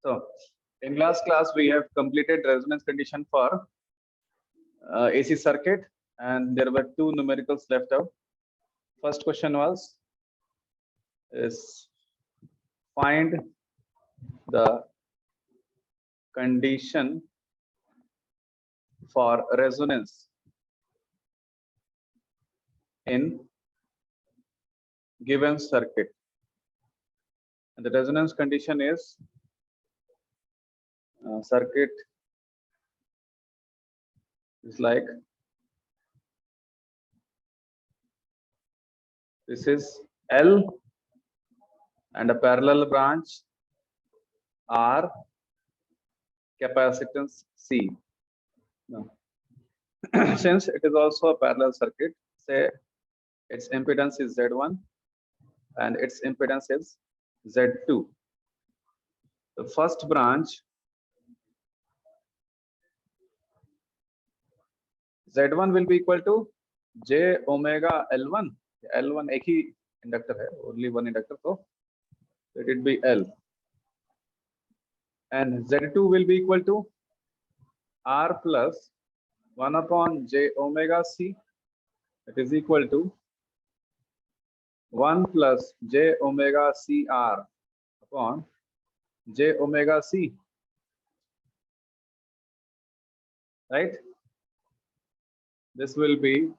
So, in last class, we have completed resonance condition for AC circuit, and there were two numericals left out. First question was is find the condition for resonance in given circuit, and the resonance condition is circuit is like this is L and a parallel branch R, capacitance C. Now, since it is also a parallel circuit, say its impedance is Z1 and its impedance is Z2. The first branch Z1 will be equal to J omega L1. L1 एक ही inductor है, only one inductor, so let it be L. And Z2 will be equal to R plus 1 upon J omega C. It is equal to 1 plus J omega C R upon J omega C. Right? This will be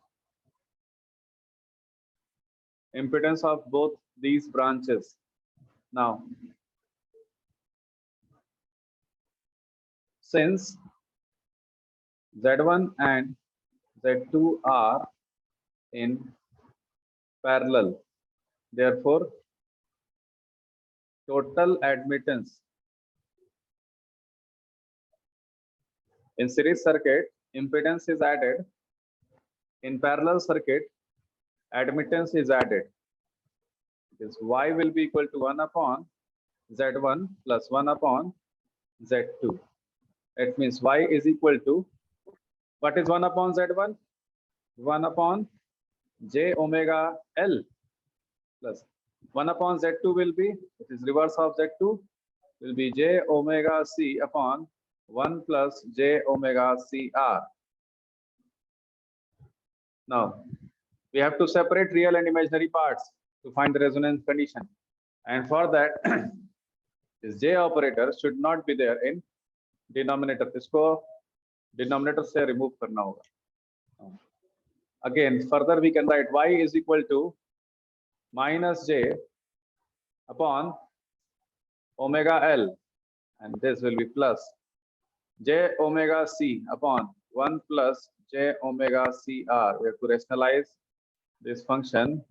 impedance of both these branches. Now, since Z1 and Z2 are in parallel, therefore total admittance in series circuit, impedance is added. In parallel circuit, admittance is added. Because Y will be equal to 1 upon Z1 plus 1 upon Z2. It means Y is equal to, what is 1 upon Z1? 1 upon J omega L plus 1 upon Z2 will be, it is reverse of Z2, will be J omega C upon 1 plus J omega C R. Now, we have to separate real and imaginary parts to find the resonance condition. And for that, this J operator should not be there in denominator. इसको denominator से remove करना होगा. Again, further we can write Y is equal to minus J upon omega L, and this will be plus J omega C upon 1 plus J omega C R. We have to rationalize this function.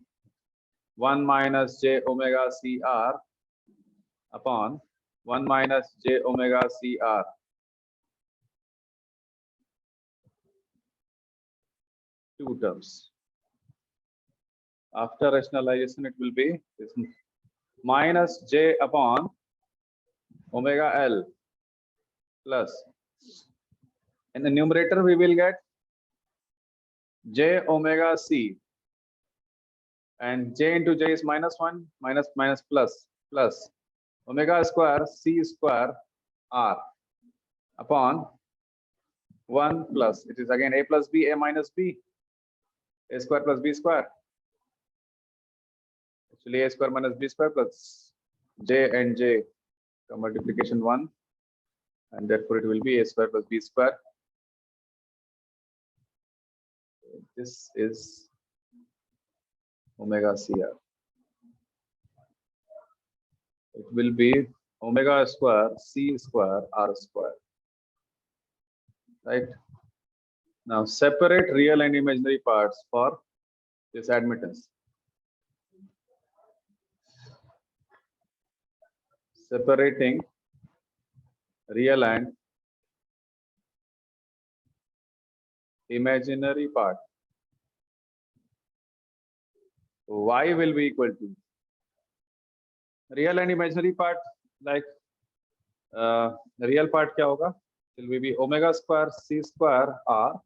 1 minus J omega C R upon 1 minus J omega C R. Two terms. After rationalization, it will be this minus J upon omega L plus. In the numerator, we will get J omega C, and J into J is minus 1, minus plus omega square C square R upon 1 plus, it is again A plus B, A minus B, A square plus B square. Actually, A square minus B square plus J and J multiplication 1, and therefore it will be A square plus B square. This is omega CR. It will be omega square C square R square. Right? Now separate real and imaginary parts for this admittance. Separating real and imaginary part. Y will be equal to real and imaginary part. Like real part क्या होगा? It will be omega square C square R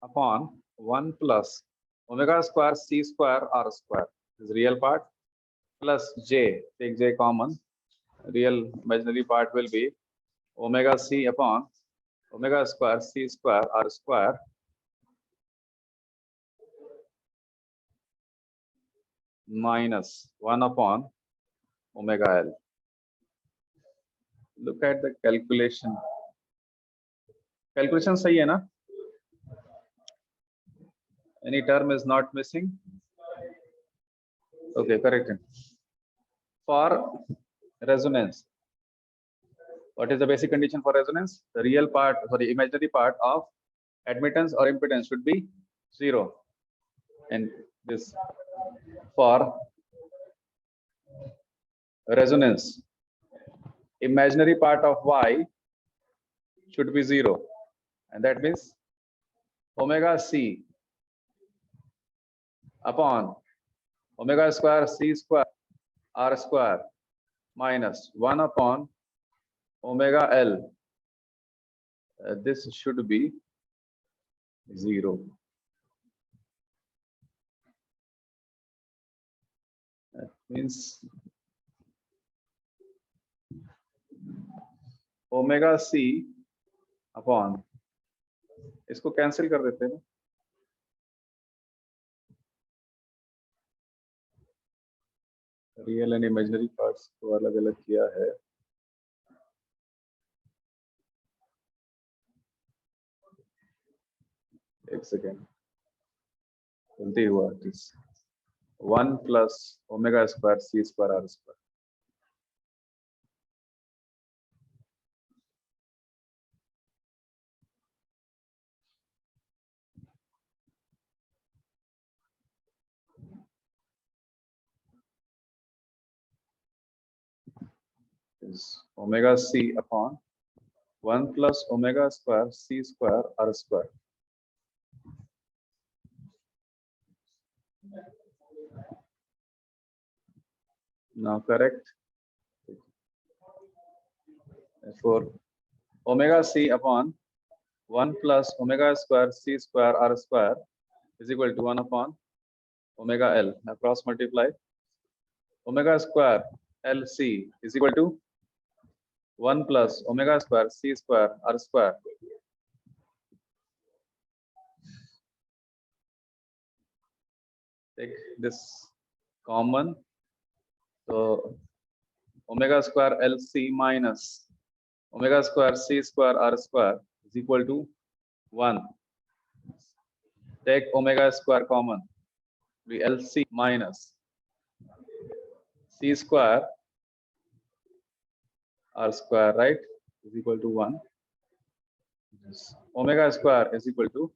upon 1 plus omega square C square R square. This is real part plus J. Take J common. real imaginary part will be omega c upon omega square c square r square minus 1 upon omega L. Look at the calculation. Calculation सही है ना? Any term is not missing? Okay, correct. For resonance, what is the basic condition for resonance? The real part, sorry, imaginary part of admittance or impedance should be 0. And this for resonance, imaginary part of Y should be 0. And that means omega C upon omega square C square R square minus 1 upon omega L. This should be 0. That means omega C upon, इसको cancel कर देते हैं ना, real and imaginary parts को अलग अलग किया है. एक सेकेंड, गलती हुआ. 1 plus omega square c square r square. Is omega c upon 1 plus omega square c square r square. Now correct. Therefore, omega c upon 1 plus omega square c square r square is equal to 1 upon omega L. Now cross multiply. Omega square LC is equal to 1 plus omega square c square r square. Take this common. So omega square LC minus omega square c square r square is equal to 1. Take omega square common. Be LC minus c square r square, right, is equal to 1. Omega square is equal to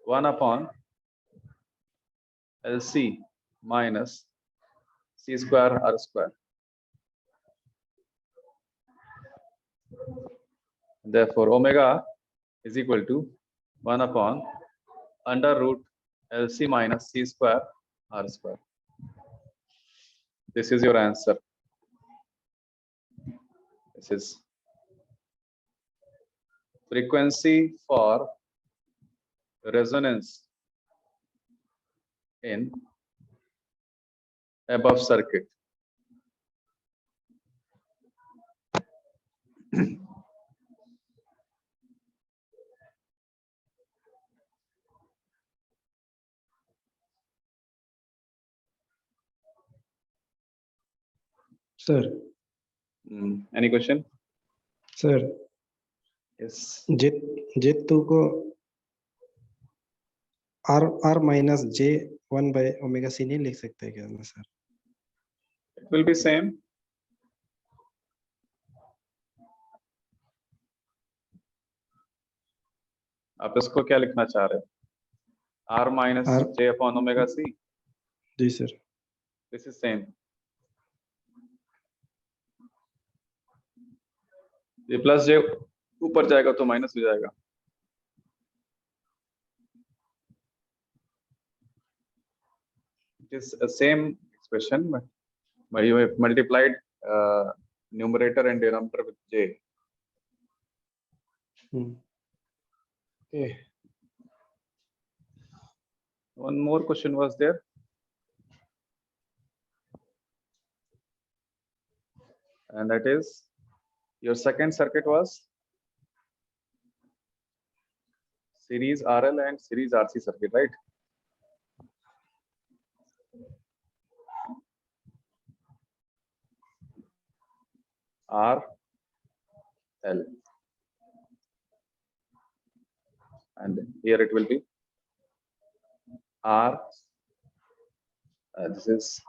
1 upon LC minus c square r square. Therefore, omega is equal to 1 upon under root LC minus c square r square. This is your answer. This is frequency for resonance in above circuit. Sir. Any question? Sir. Yes. J2 को R minus J1 by omega C नहीं लिख सकते क्या ना sir? It will be same. आप इसको क्या लिखना चाह रहे हैं? R minus J upon omega C. जी सर. This is same. ये प्लस J ऊपर जाएगा तो माइनस हो जाएगा. It is a same expression, but you have multiplied numerator and denominator with J. Okay. One more question was there. And that is your second circuit was series RL and series RC circuit, right? R L, and here it will be R. This is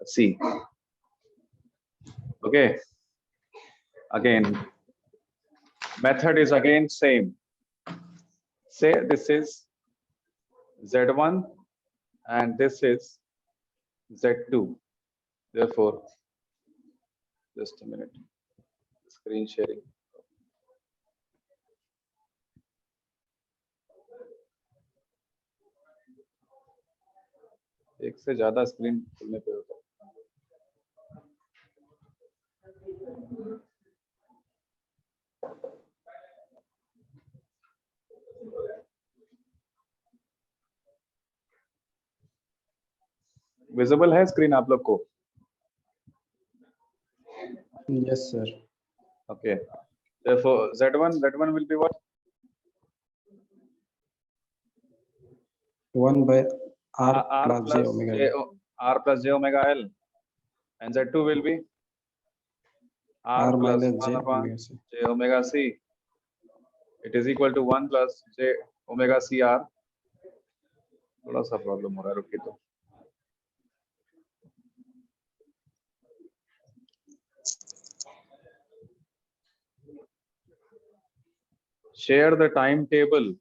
C. Okay. Again, method is again same. Say this is Z1 and this is Z2. Therefore, just a minute. Screen sharing. एक से ज्यादा screen खुलने पे होता है. Visible है screen आप लोग को? Yes, sir. Okay. Therefore, Z1 will be what? 1 by R R plus J omega L. R plus J omega L. And Z2 will be R plus minus 1 J upon omega C. J omega C. It is equal to 1 plus J omega C R. थोड़ा सा problem हो रहा है, रुकिए तो. Share the timetable.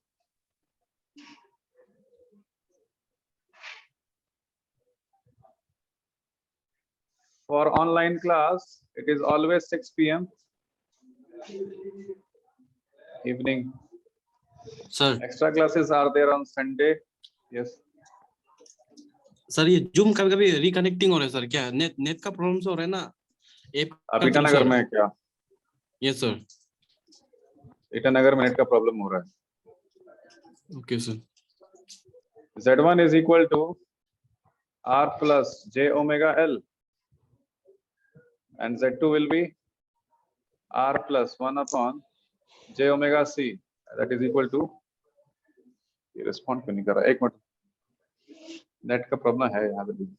For online class, it is always 6 p.m. evening. Sir Extra classes are there on Sunday. Yes. Sir ये zoom कभी कभी रिकनेक्टिंग हो रहा है सर. क्या नेट नेट का प्रॉब्लम हो रहा है ना? आप ईटानगर में है क्या? Yes sir. ईटानगर में नेट का प्रॉब्लम हो रहा है. Okay sir. Z1 is equal to R plus J omega L, and Z2 will be R plus 1 upon J omega C. That is equal to, ये respond क्यों नहीं कर रहा? एक मिनट, नेट का प्रॉब्लम है यहाँ पे भी.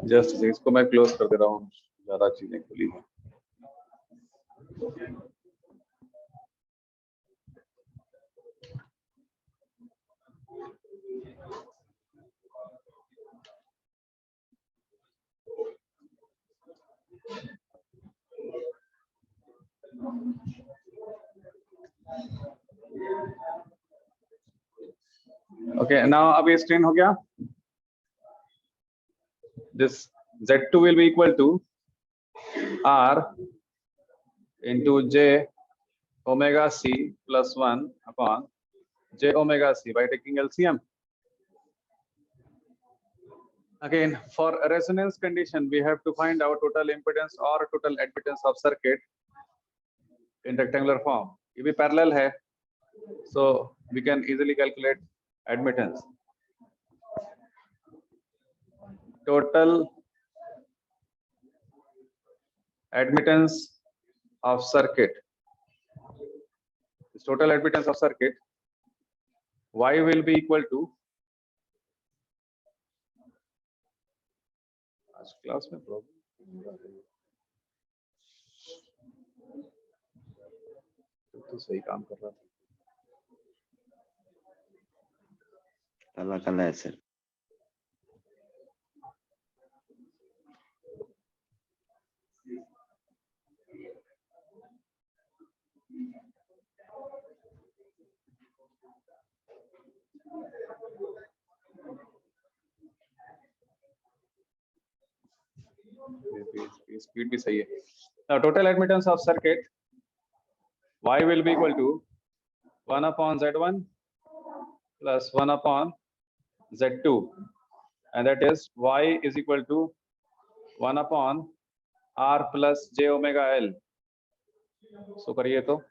जस्ट इसको मैं क्लोज कर दे रहा हूँ, ज्यादा चीजें खुली हैं. Okay, now अभी स्क्रीन हो गया. This Z2 will be equal to R into J omega C plus 1 upon J omega C by taking LCM. Again, for a resonance condition, we have to find out total impedance or total admittance of circuit in rectangular form. If we parallel hai, so we can easily calculate admittance. Total admittance of circuit. This total admittance of circuit, Y will be equal to, आज class में problem तो सही काम कर रहा था. काला काला है सर. Speed भी सही है. Now total admittance of circuit Y will be equal to 1 upon Z1 plus 1 upon Z2, and that is Y is equal to 1 upon R plus J omega L. So करिए तो.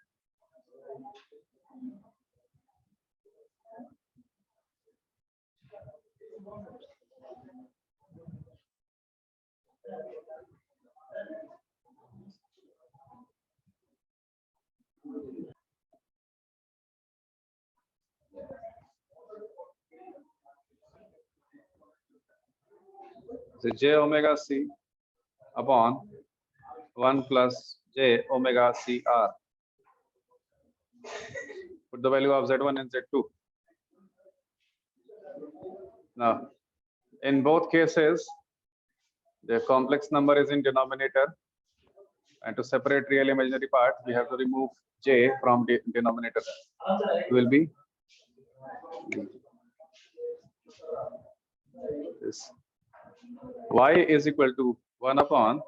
So J omega C upon 1 plus J omega C R. Put the value of Z1 and Z2. Now, in both cases, the complex number is in denominator, and to separate real imaginary part, we have to remove J from the denominator. It will be this. Y is equal to 1 upon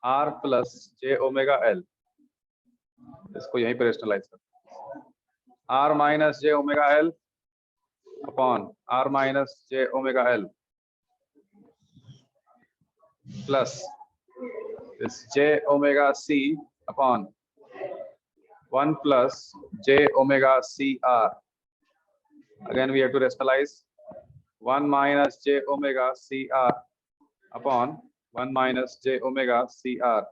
R plus J omega L. इसको यहीं पे rationalise कर. R minus J omega L upon R minus J omega L plus this J omega C upon 1 plus J omega C R. Again, we have to rationalize 1 minus J omega C R upon 1 minus J omega C R.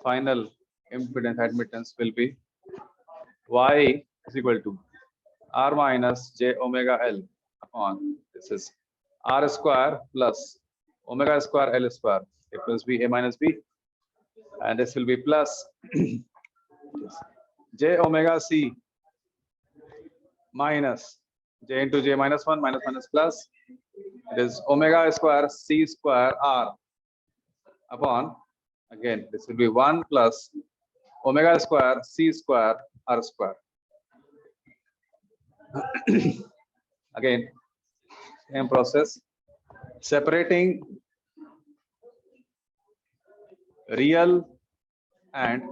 Final impedance admittance will be Y is equal to R minus J omega L upon this is R square plus omega square L square. It will be A minus B, and this will be plus J omega C minus J into J minus 1 minus minus plus. It is omega square C square R upon, again this will be 1 plus omega square C square R square. Again, same process, separating real and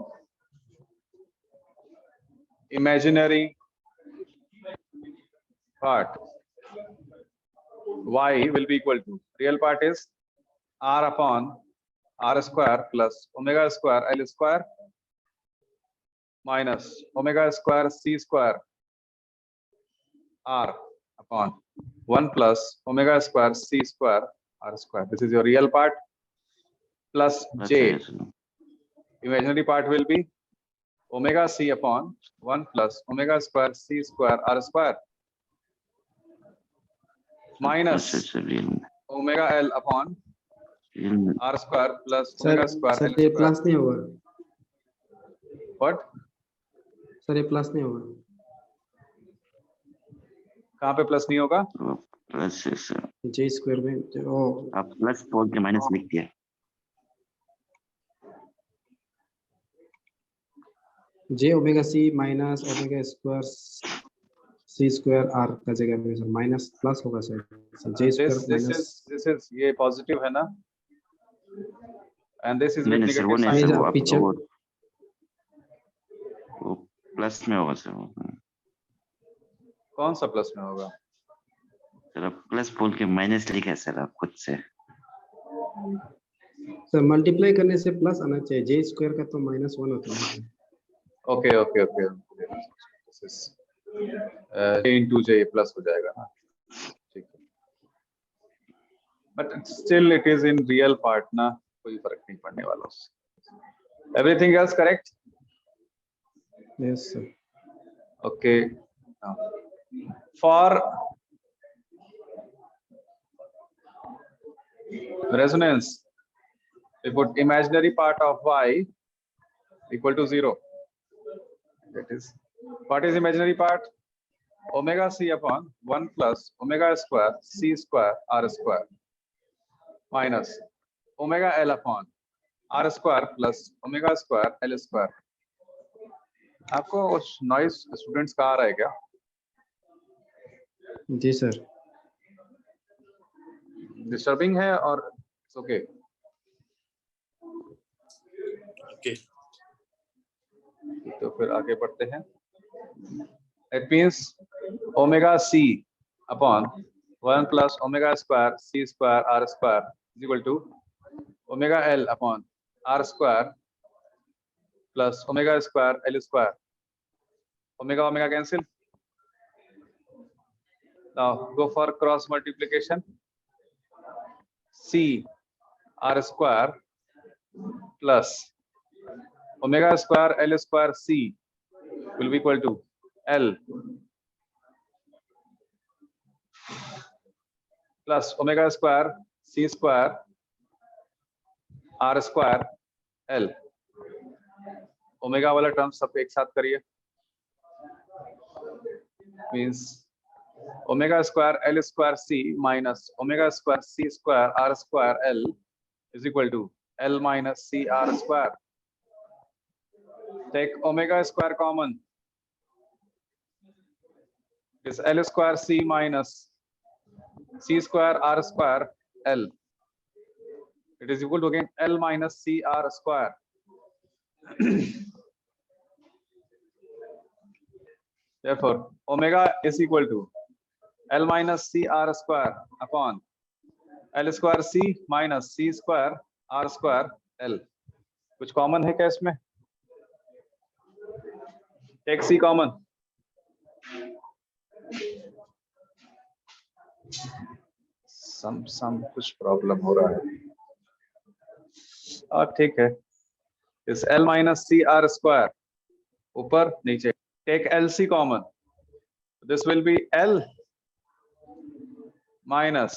imaginary part. Y will be equal to, real part is R upon R square plus omega square L square minus omega square C square R upon 1 plus omega square C square R square. This is your real part plus J. Imaginary part will be omega C upon 1 plus omega square C square R square minus omega L upon R square plus omega square sir L ये square. Plus नहीं होगा. What? Sir ये plus नहीं होगा. कहाँ पे plus नहीं होगा? प्लस सर, J स्क्वायर में ओ आप प्लस बोल के माइनस लिख दिया. J omega C minus omega square C square R का जगह में सर माइनस प्लस होगा sir. J square minus This is ये पॉजिटिव है ना? And this is with नहीं सर, वो negative नहीं sign. सर, वो पीछे वो प्लस में होगा सर. कौन सा प्लस में होगा? सर आप प्लस बोल के माइनस लिखा है सर, आप खुद से. सर मल्टीप्लाई करने से प्लस आना चाहिए. J स्क्वायर का तो माइनस 1 होता है. Okay. This is J into J plus हो जाएगा ना? ठीक है. But still it is in real part ना, कोई फर्क नहीं पड़ने वाला उससे. Everything else correct? Yes sir. Okay. Now, for resonance, we put imaginary part of Y equal to 0. That is, what is imaginary part? Omega C upon 1 plus omega square C square R square minus omega L upon R square plus omega square L square. आपको noise students का आ रहा है क्या? जी sir. Disturbing है और it's okay? Okay तो फिर आगे बढ़ते हैं. It means omega c upon 1 plus omega square c square r square is equal to omega l upon r square plus omega square l square. Omega omega cancel. Now go for cross multiplication. C r square plus omega square l square c will be equal to l plus omega square c square r square l. ओमेगा वाला term सब एक साथ करिए. Means omega square L square C minus omega square C square R square L is equal to L minus C R square. Take omega square common. Is L square C minus C square R square L. It is equal to again L minus CR square. Therefore, omega is equal to L minus CR square upon L square C minus C square R square L. कुछ common है क्या इसमें? Take C common. सम कुछ problem हो रहा है. ठीक है. इस L minus CR square ऊपर नीचे. Take LC common. This will be L minus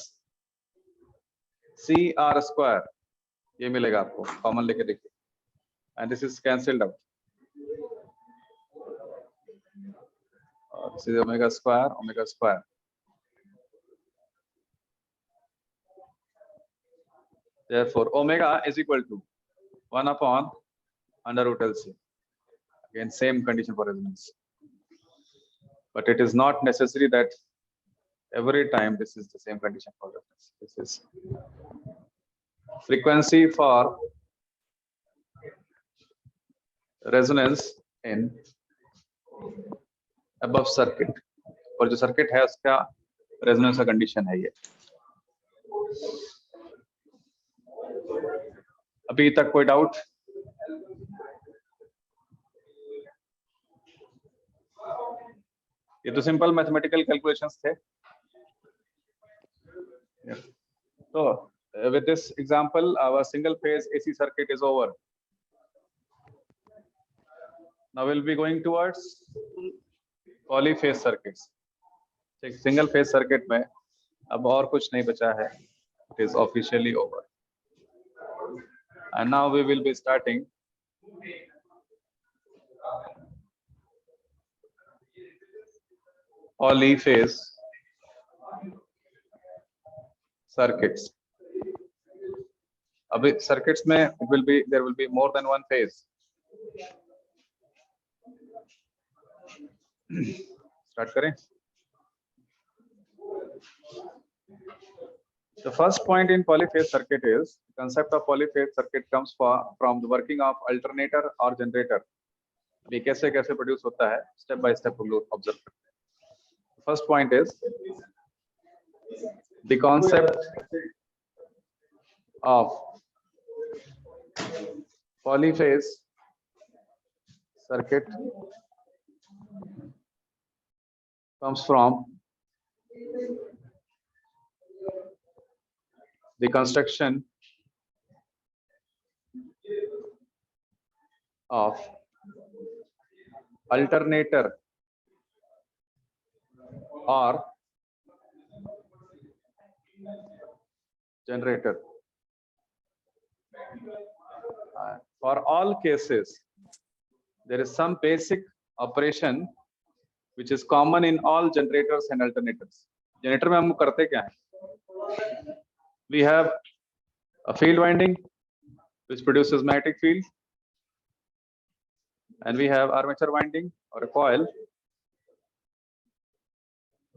CR square. ये मिलेगा आपको. कॉमन लेके देखिए. And this is cancelled out. This is omega square, omega square. Therefore, omega is equal to 1 upon under root LC. Again, same condition for resonance. But it is not necessary that every time this is the same condition for resonance. This is frequency for resonance in above circuit. और जो circuit है उसका resonance का condition है ये. अभी तक कोई डाउट? ये तो सिंपल मैथमेटिकल कैलकुलेशंस थे. So with this example, our single phase AC circuit is over. Now we'll be going towards polyphase circuits. Single phase circuit में अब और कुछ नहीं बचा है. It is officially over. And now we will be starting polyphase circuits. अभी circuits में there will be more than one phase. Start करें. The first point in polyphase circuit is the concept of polyphase circuit comes from the working of alternator or generator. ये कैसे कैसे produce होता है step by step हम लोग observe करते हैं. First point is the concept of polyphase circuit comes from the construction of alternator or generator. For all cases, there is some basic operation which is common in all generators and alternators. Generator में हम करते क्या है? We have a field winding which produces magnetic field, and we have armature winding or a coil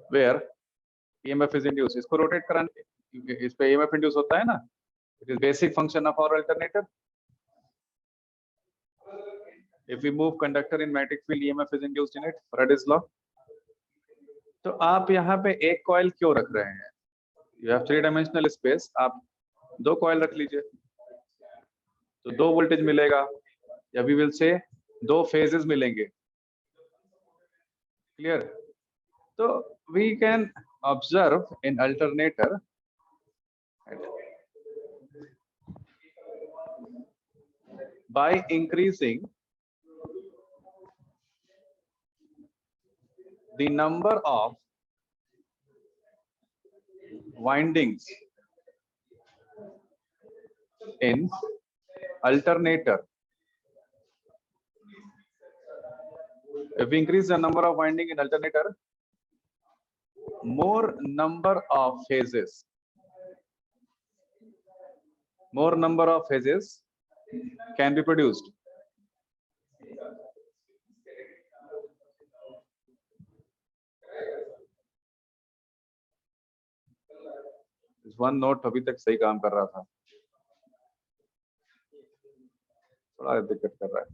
where EMF is induced. इसको rotate कराने इस पे EMF induce होता है ना. It is basic function of our alternator. If we move conductor in magnetic field, EMF is induced in it. Faraday's law. तो आप यहाँ पे एक coil क्यों रख रहे हैं? You have 3-dimensional space. आप 2 coil रख लीजिए. तो 2 voltage मिलेगा. या we will say 2 phases मिलेंगे. Clear? So we can observe in alternator by increasing the number of windings in alternator. If we increase the number of winding in alternator, more number of phases can be produced. This one note अभी तक सही काम कर रहा था, थोड़ा दिक्कत कर रहा है.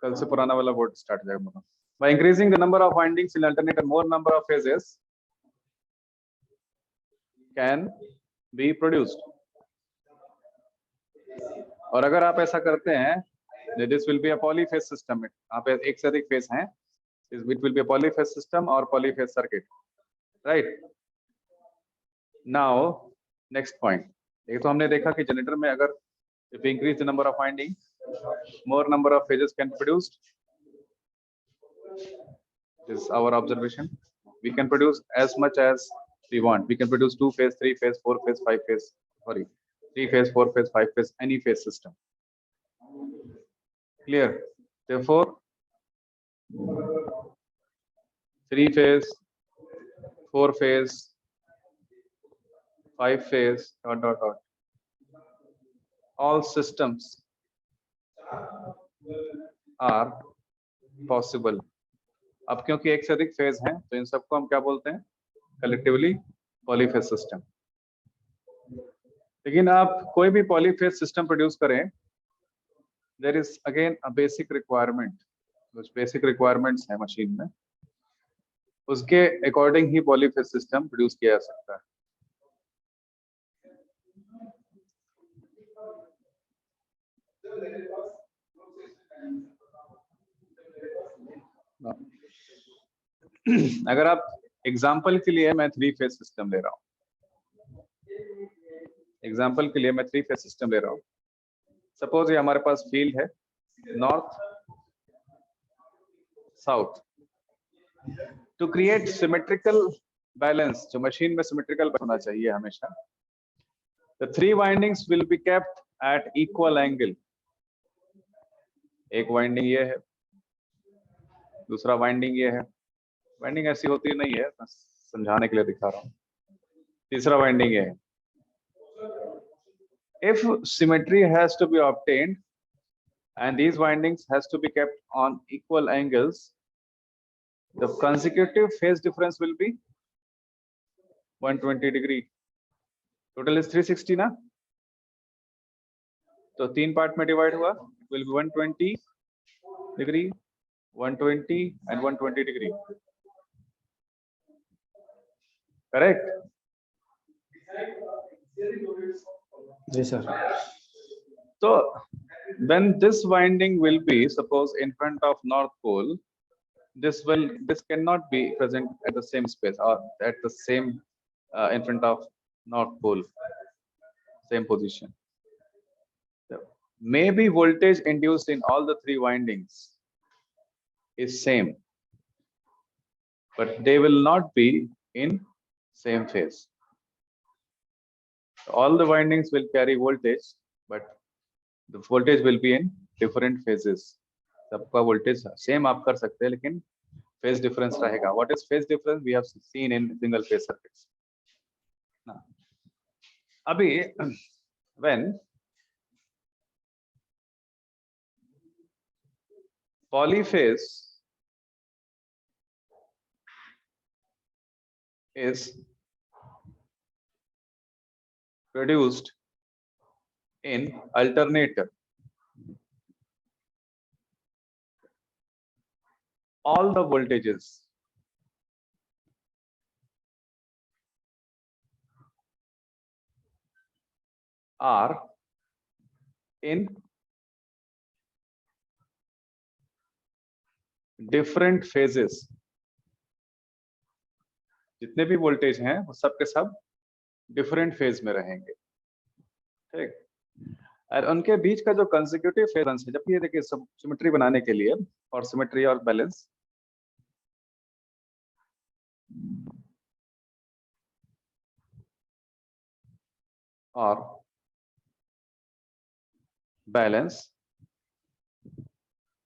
कल से पुराना वाला बोर्ड स्टार्ट हो जाएगा. By increasing the number of windings in alternator, more number of phases can be produced. और अगर आप ऐसा करते हैं, this will be a polyphase system. आप एक से अधिक phase हैं, it will be a polyphase system or polyphase circuit, right? Now, next point. एक तो हमने देखा कि जनरेटर में अगर if we increase the number of windings, more number of phases can be produced. This is our observation. We can produce as much as we want. We can produce 2 phase, 3 phase, 4 phase, 5 phase. Sorry, 3 phase, 4 phase, 5 phase, any phase system. Clear? Therefore, 3 phase, 4 phase, 5 phase, ... all systems are possible. अब क्योंकि एक से अधिक phase हैं, तो इन सबको हम क्या बोलते हैं? Collectively polyphase system. लेकिन आप कोई भी पॉलीफेज सिस्टम प्रोड्यूस करें, there is again a basic requirement. कुछ बेसिक रिक्वायरमेंट्स हैं मशीन में, उसके अकॉर्डिंग ही पॉलीफेज सिस्टम प्रोड्यूस किया जा सकता है. अगर आप एग्जाम्पल के लिए मैं 3 फेज सिस्टम ले रहा हूं, एग्जाम्पल के लिए मैं 3 फेज सिस्टम ले रहा हूं. सपोज ये हमारे पास फील्ड है north south. To create symmetrical balance, जो मशीन में सिमेट्रिकल होना चाहिए हमेशा, the 3 windings will be kept at equal angle. एक वाइंडिंग ये है, दूसरा वाइंडिंग ये है. वाइंडिंग ऐसी होती नहीं है, बस समझाने के लिए दिखा रहा हूं. तीसरा वाइंडिंग ये है. If symmetry has to be obtained and these windings has to be kept on equal angles, the consecutive phase difference will be 120 degree. Total is 360 ना, तो 3 पार्ट में डिवाइड हुआ, will be 120 degree, 120 and 120 degree. Correct? Yes, sir. So when this winding will be, suppose in front of North Pole, this cannot be present at the same space or at the same in front of North Pole, same position. So, maybe voltage induced in all the 3 windings is same, but they will not be in same phase. All the windings will carry voltage, but the voltage will be in different phases. सबका voltage same आप कर सकते हैं, लेकिन phase difference रहेगा. What is phase difference? We have seen in single phase circuits. Now, अभी when polyphase is produced in alternator. All the voltages are in different phases. जितने भी वोल्टेज हैं वो सब के सब डिफरेंट फेज में रहेंगे, ठीक। और उनके बीच का जो कंसेक्यूटिव फेज है, जबकि ये देखिए सिमेट्री बनाने के लिए और सिमेट्री और बैलेंस और balance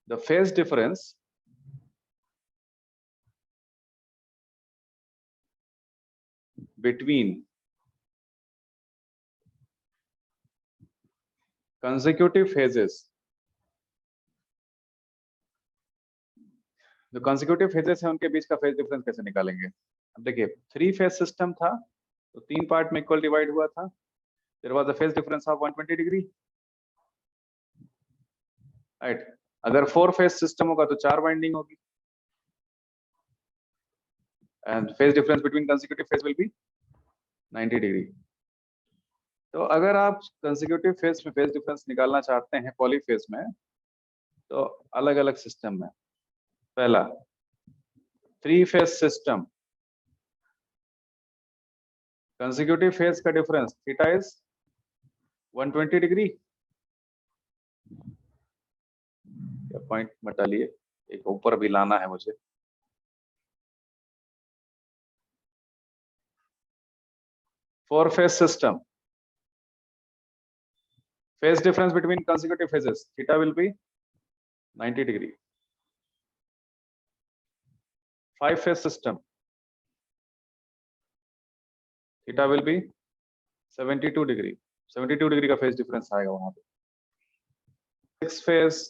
the phase difference between consecutive phases, जो consecutive phases है उनके बीच का फेज डिफरेंस कैसे निकालेंगे। अब देखिए 3 फेज सिस्टम था तो 3 पार्ट में इक्वल डिवाइड हुआ था, there was a phase difference of 120 degree, right. अगर 4 फेज सिस्टम होगा तो 4 वाइंडिंग होगी and phase difference between consecutive phase will be 90 degree. तो अगर आप कंसेक्यूटिव फेज में फेज डिफरेंस निकालना चाहते हैं पॉलीफेज में, तो अलग अलग सिस्टम में, पहला 3 फेज सिस्टम, कंसेक्यूटिव फेज का difference theta is 120 degree. Point मटा लिए, एक ऊपर भी लाना है मुझे। Four phase system, phase difference between consecutive phases theta will be 90 degree. 5 phase system, theta will be 72 degree. 72 degree का phase difference आएगा वहां पे। 6 phase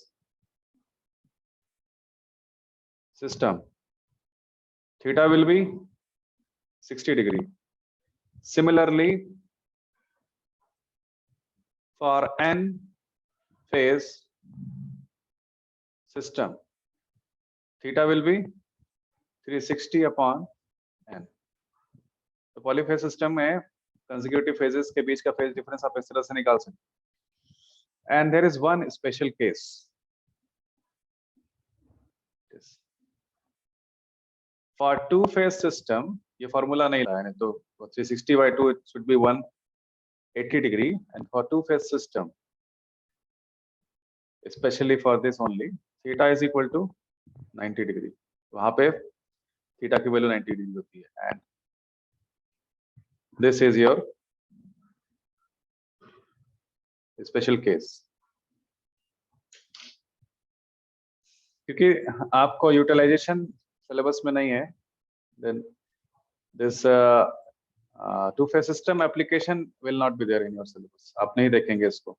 system, theta will be 60 degree. Similarly, for n phase system, theta will be 360 upon n. तो polyphase system में consecutive phases के बीच का phase difference आप इस तरह से निकाल सकते हैं। And there is one special case, for 2 phase system ये फॉर्मूला नहीं लाया है, तो 360/2 it should be 180 degree, and for 2 phase system, especially for this only, theta is equal to 90 degree. वहां पे theta की वैल्यू 90 डिग्री होती है, and this is your special case. क्योंकि आपको यूटिलाइजेशन सिलेबस में नहीं है, then this 2 phase system application will not be there in your syllabus. आप नहीं देखेंगे इसको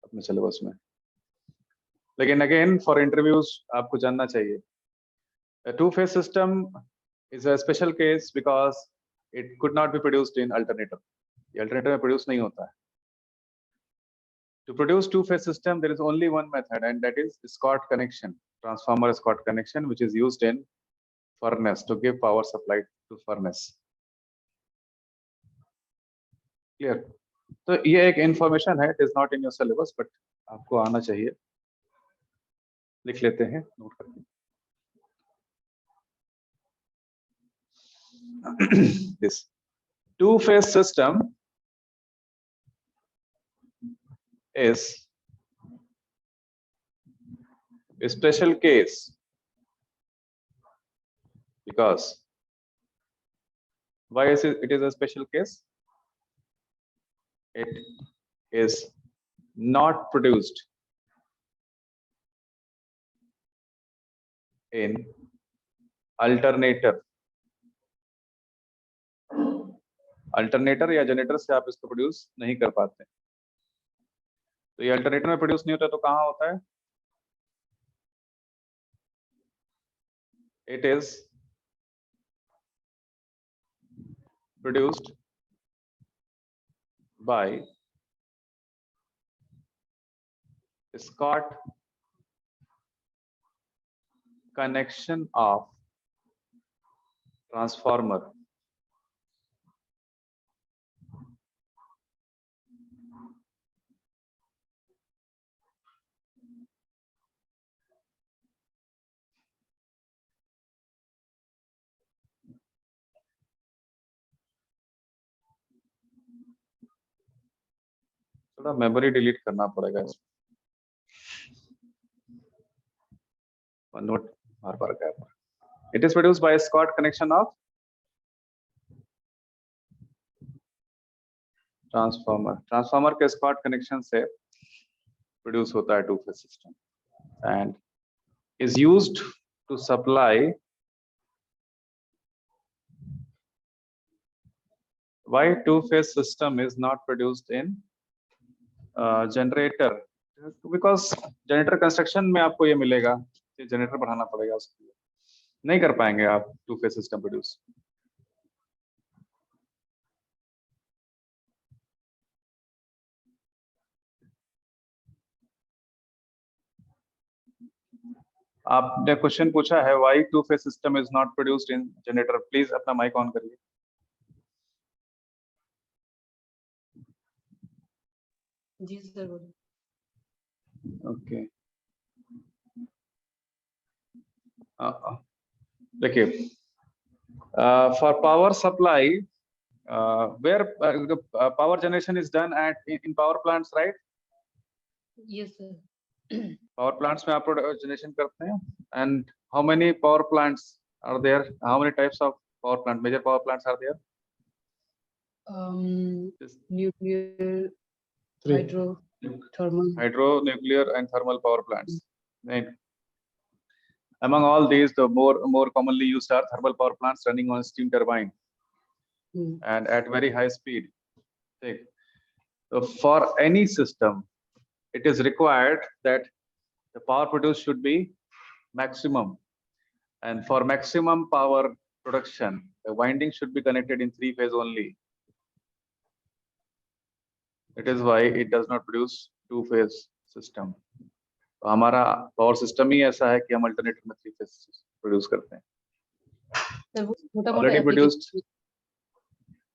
अपने सिलेबस में, लेकिन अगेन फॉर इंटरव्यूज आपको जानना चाहिए। A 2 phase system is a special case because it could not be produced in alternator. ये alternator में produce नहीं होता है। To produce 2 phase system, there is only one method, and that is Scott connection, transformer Scott connection, which is used in furnace to give power supply to furnace. Clear? तो ये एक information है, it is not in your syllabus, but आपको आना चाहिए। लिख लेते हैं, नोट करके। This 2 phase system is a special case because why is it is a special case? It is not produced in alternator या जनरेटर से आप इसको प्रोड्यूस नहीं कर पाते। तो ये अल्टरनेटर में प्रोड्यूस नहीं होता तो कहाँ होता है? It is produced by Scott connection of transformer थोड़ा मेमोरी डिलीट करना पड़ेगा इसमें note bar bar gap it is produced by a Scott connection of transformer के Scott connection से produce होता है two phase system and is used to supply why two phase system is not produced in generator because generator construction में आपको ये मिलेगा कि generator बढ़ाना पड़ेगा उसके लिए नहीं कर पाएंगे आप two phase system produce आपने क्वेश्चन पूछा है why two phase system is not produced in generator please अपना माइक ऑन करिए जी सर बोलिए ओके देखिए for power supply where power generation is done at in power plants right yes sir power plants में आप generation करते हैं and how many power plants are there how many types of power plant major power plants are there nuclear Three. hydro nuclear and thermal power plants right among all these the more commonly used are thermal power plants running on steam turbine and at very high speed okay. So for any system it is required that the power produced should be maximum and for maximum power production the winding should be connected in three phase only it is why it does not produce two phase system तो हमारा power system ही ऐसा है कि हम alternator में three phase produce करते हैं sir वो छोटा ऑलरेडी मोटा प्रोड्यूस्ड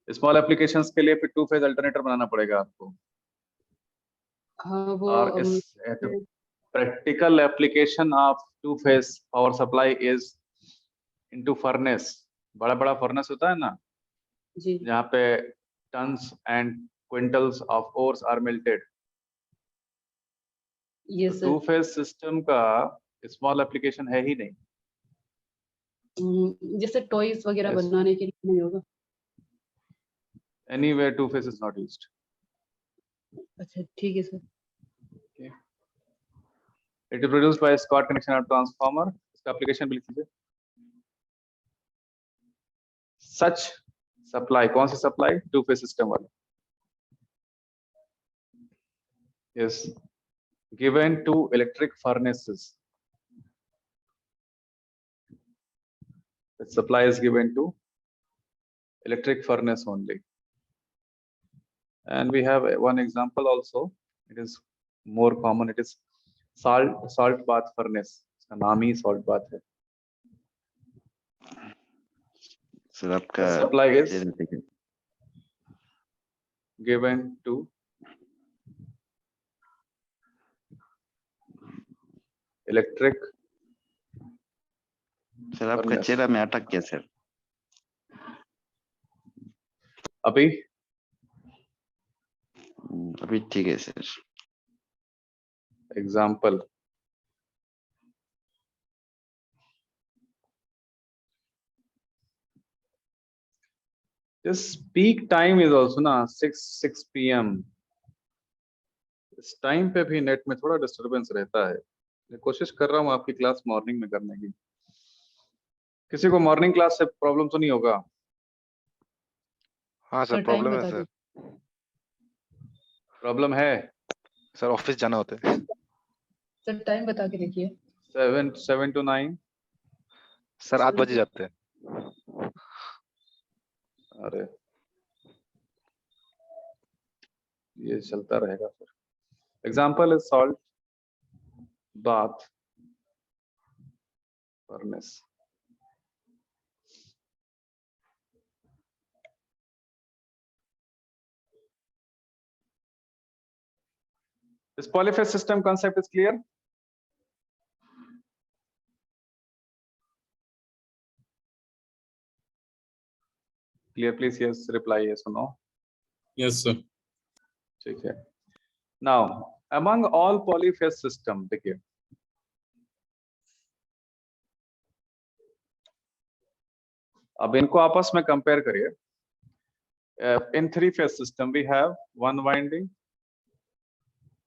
स्मॉल एप्लीकेशंस के लिए फिर टू फेज अल्टरनेटर बनाना पड़ेगा आपको हाँ वो और इस practical application of two phase power supply is into furnace बड़ा बड़ा फर्नेस होता है ना जी जहाँ पे tons and quintals of ores are melted yes two sir phase system का स्मॉल एप्लीकेशन है ही नहीं जैसे टॉयज वगैरह Yes. बनाने के लिए नहीं होगा anywhere two phase is not used अच्छा ठीक है sir it is produced by Scott connection of transformer इसका एप्लीकेशन भी लिख लीजिए such supply कौन C supply two phase system वाली is given to electric furnaces the supply is given to electric furnace only and we have one example also it is more common it is salt bath furnace इसका नाम ही salt bath है sir आपका supply is given to electric sir आपका furnace. चेहरा में अटक गया sir अभी अभी ठीक है sir example this peak time is also na 6 p.m. इस टाइम पे भी नेट में थोड़ा डिस्टरबेंस रहता है मैं कोशिश कर रहा हूँ आपकी क्लास मॉर्निंग में करने की किसी को मॉर्निंग क्लास से प्रॉब्लम तो नहीं होगा हाँ सर सर टाइम प्रॉब्लम है बता सर दीजिए प्रॉब्लम है सर ऑफिस जाना होता है सर टाइम बता के देखिए 7 to 9 सर 8 बजे जाते हैं अरे ये चलता रहेगा फिर। Example is salt bath furnace. This polyphase system concept is clear? Clear, please. Yes, reply yes or no. Yes, sir. ठीक है। Now, among all polyphase system, देखिए, अब इनको आपस में कंपेयर करिए। In three-phase system, we have one winding,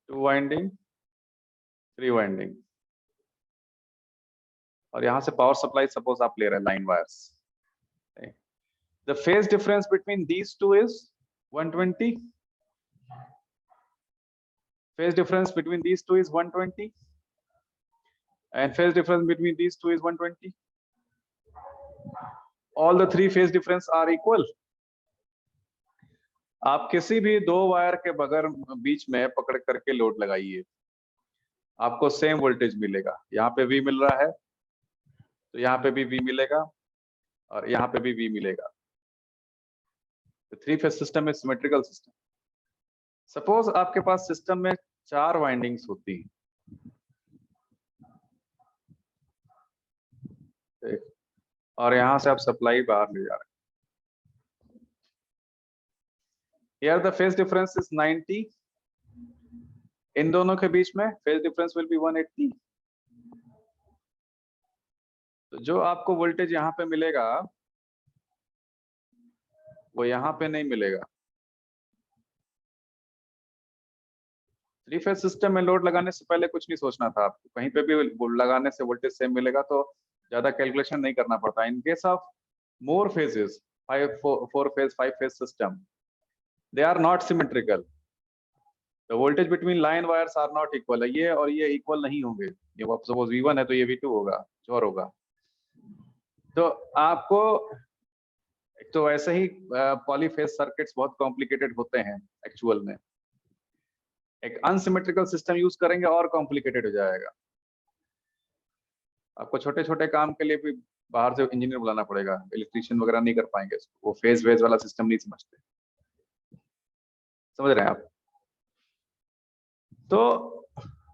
two winding, three winding, और यहाँ से पावर सप्लाई सपोज आप ले रहे हैं line wires. The phase difference between these two is 120. Phase difference between these two is 120, and phase difference between these two is 120. All the three phase difference are equal. आप किसी भी दो wire के बगैर बीच में पकड़ करके लोड लगाइए, आपको सेम वोल्टेज मिलेगा। यहाँ पे V मिल रहा है तो यहाँ पे भी V मिलेगा और यहाँ पे भी V मिलेगा। थ्री फेज सिस्टम में सिमेट्रिकल सिस्टम। सपोज आपके पास सिस्टम में 4 वाइंडिंग्स होती हैं, और यहां से आप सप्लाई बाहर ले जा रहे हैं। Here the phase difference is 90. इन दोनों के बीच में phase difference will be 180. तो जो आपको वोल्टेज यहाँ पे मिलेगा वो यहाँ पे नहीं मिलेगा। थ्री फेज सिस्टम में लोड लगाने से पहले कुछ नहीं सोचना था आपको, कहीं पे भी लगाने से वोल्टेज सेम मिलेगा तो ज्यादा कैलकुलेशन नहीं करना पड़ता। In case of more phases, 4 phase 5 phase system, they are not symmetrical. The voltage between line wires are not equal. ये और ये इक्वल नहीं होंगे। ये सपोज V1 है तो ये V2 होगा, और होगा। तो आपको एक तो वैसे ही पॉलीफेज सर्किट्स बहुत कॉम्प्लिकेटेड होते हैं एक्चुअल में, एक अनसिमेट्रिकल सिस्टम यूज करेंगे और कॉम्प्लिकेटेड हो जाएगा। आपको छोटे छोटे काम के लिए भी बाहर से इंजीनियर बुलाना पड़ेगा, इलेक्ट्रीशियन वगैरह नहीं कर पाएंगे इसको, वो फेज वेज वाला सिस्टम नहीं समझते। समझ रहे हैं आप? तो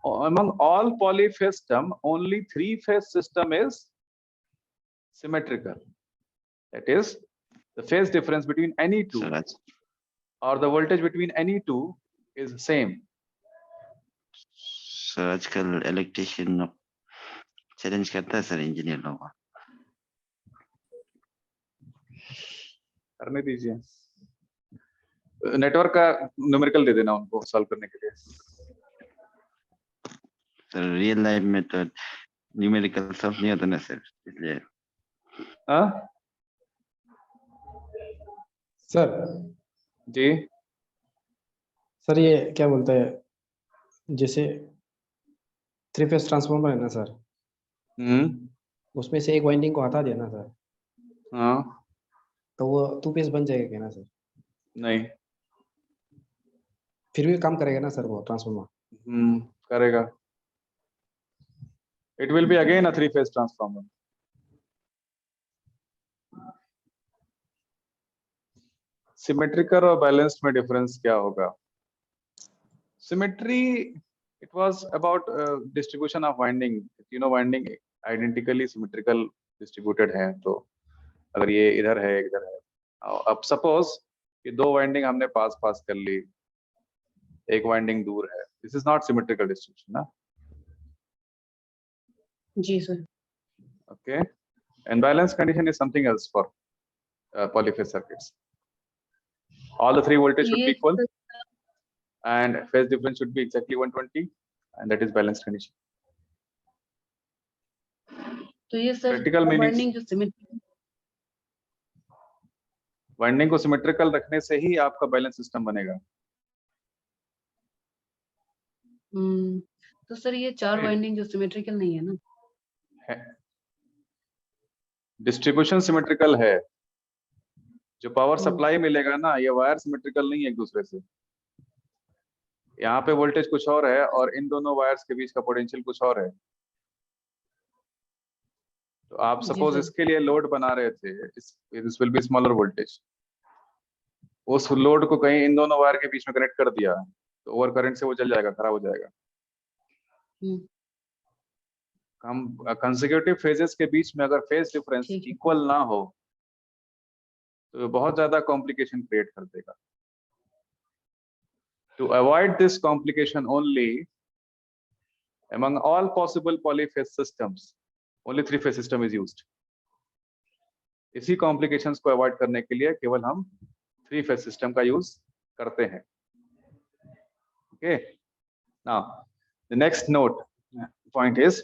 among all polyphase system, only 3-phase system is symmetrical. That is, the phase difference between any two or the voltage between any two is same. Sir आजकल इलेक्ट्रिशियन चैलेंज करता है सर इंजीनियर लोगों को। करने दीजिए, नेटवर्क का numerical दे देना उनको सॉल्व करने के लिए। सर रियल लाइफ में तो न्यूमेरिकल सॉल्व नहीं होता ना सर, इसलिए। हाँ सर जी सर, ये क्या बोलते हैं, जैसे 3 फेज ट्रांसफार्मर है ना सर, उसमें से एक वाइंडिंग को हटा दिया ना सर, हाँ तो वो 2 फेज बन जाएगा क्या ना सर? नहीं, फिर भी काम करेगा ना सर वो ट्रांसफार्मर? करेगा। It will be again a 3-phase transformer. Symmetrical और बैलेंस्ड में डिफरेंस क्या होगा? Symmetry, it was about distribution of winding. You know, winding identically symmetrical distributed है, तो अगर ये इधर है इधर है, अब सपोज कि 2 वाइंडिंग हमने पास पास कर ली, एक वाइंडिंग दूर है, this is not symmetrical distribution ना। जी sir. Okay, and balance condition is something else for polyphase circuits. All the 3 voltage should be equal and phase difference should be exactly 120, and that is balanced condition. तो ये sir Critical meanings, winding जो symmetrical, winding को symmetrical रखने से ही आपका balance system बनेगा। तो sir ये 4 वाइंडिंग जो सिमेट्रिकल नहीं है ना? डिस्ट्रीब्यूशन सिमेट्रिकल है, जो पावर सप्लाई मिलेगा ना, ये वायर सिमेट्रिकल नहीं है एक दूसरे से। यहाँ पे वोल्टेज कुछ और है और इन दोनों वायर्स के बीच का पोटेंशियल कुछ और है। तो आप जी सपोज सर। इसके लिए लोड बना रहे थे, this will be smaller voltage, उस लोड को कहीं इन दोनों वायर के बीच में कनेक्ट कर दिया तो ओवर करंट से वो जल जाएगा, खराब हो जाएगा। हम्म, हम कंसेक्यूटिव फेजेस के बीच में अगर फेज डिफरेंस ठीक है। इक्वल ना हो तो ये बहुत ज्यादा कॉम्प्लिकेशन क्रिएट कर देगा। To avoid this complication only among all possible polyphase systems only three phase system is used। इसी कॉम्प्लिकेशंस को अवॉइड करने के लिए केवल हम थ्री फेज सिस्टम का यूज करते हैं। Okay, now the next note point is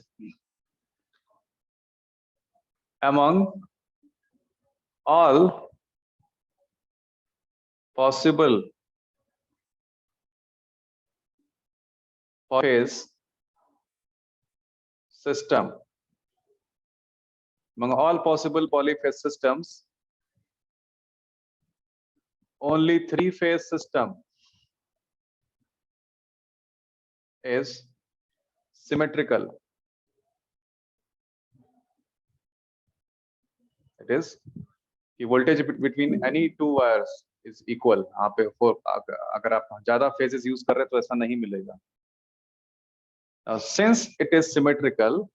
among all possible phase system, among all possible polyphase systems only three phase system is symmetrical। It is कि voltage between any two wires is equal। यहाँ पे अगर आप ज्यादा phases use कर रहे हैं तो ऐसा नहीं मिलेगा। Now, since it is symmetrical,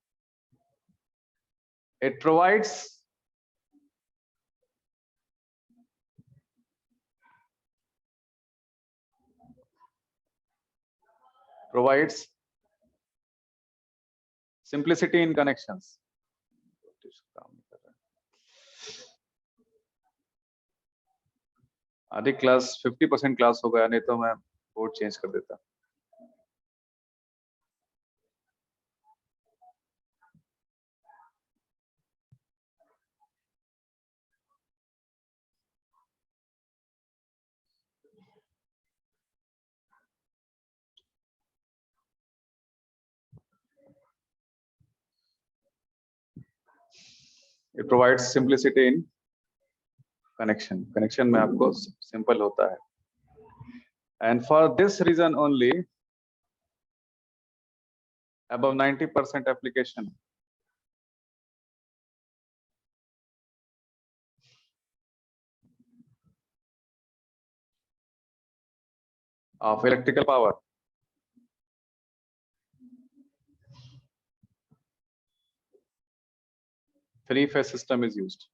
it provides simplicity in connections। आधी क्लास 50% क्लास हो गया, नहीं तो मैं बोर्ड चेंज कर देता। It provides simplicity in connection में आपको सिंपल होता है। And for this reason only above 90% application of electrical power three phase system is used।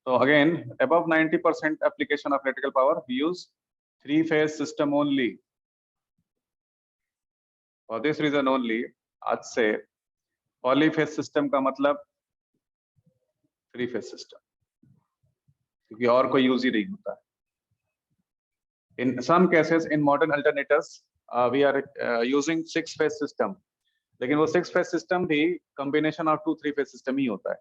So again, above 90% application of electrical power, we use three phase system only। For this reason only आज से polyphase system का मतलब three phase system, क्योंकि और कोई use ही नहीं होता है। In some cases in modern alternators we are using six phase system, लेकिन वो six phase system भी combination of two three phase system ही होता है।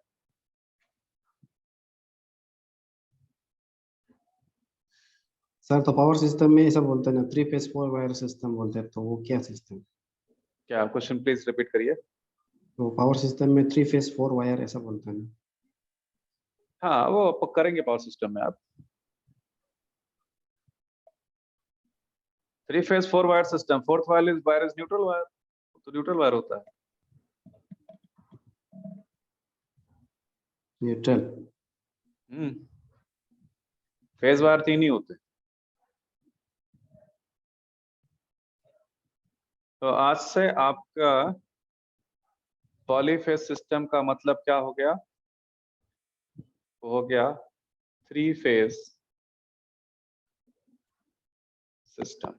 सर तो पावर सिस्टम में ऐसा बोलते हैं ना, 3 फेज 4 वायर सिस्टम बोलते हैं, तो वो क्या सिस्टम? क्या क्वेश्चन प्लीज रिपीट करिए। तो पावर सिस्टम में 3 फेज 4 वायर ऐसा बोलते हैं ना? हाँ, वो करेंगे पावर सिस्टम में आप। Three phase four wire system, fourth wire is neutral wire, तो न्यूट्रल वायर होता है। न्यूट्रल। फेज वायर तीन ही होते। तो आज से आपका पॉलीफेज सिस्टम का मतलब क्या हो गया? हो गया three phase system.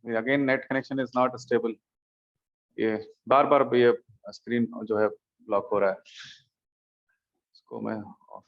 Again net connection is not stable. ये बार बार ये स्क्रीन जो है ब्लॉक हो रहा है, इसको मैं ऑफ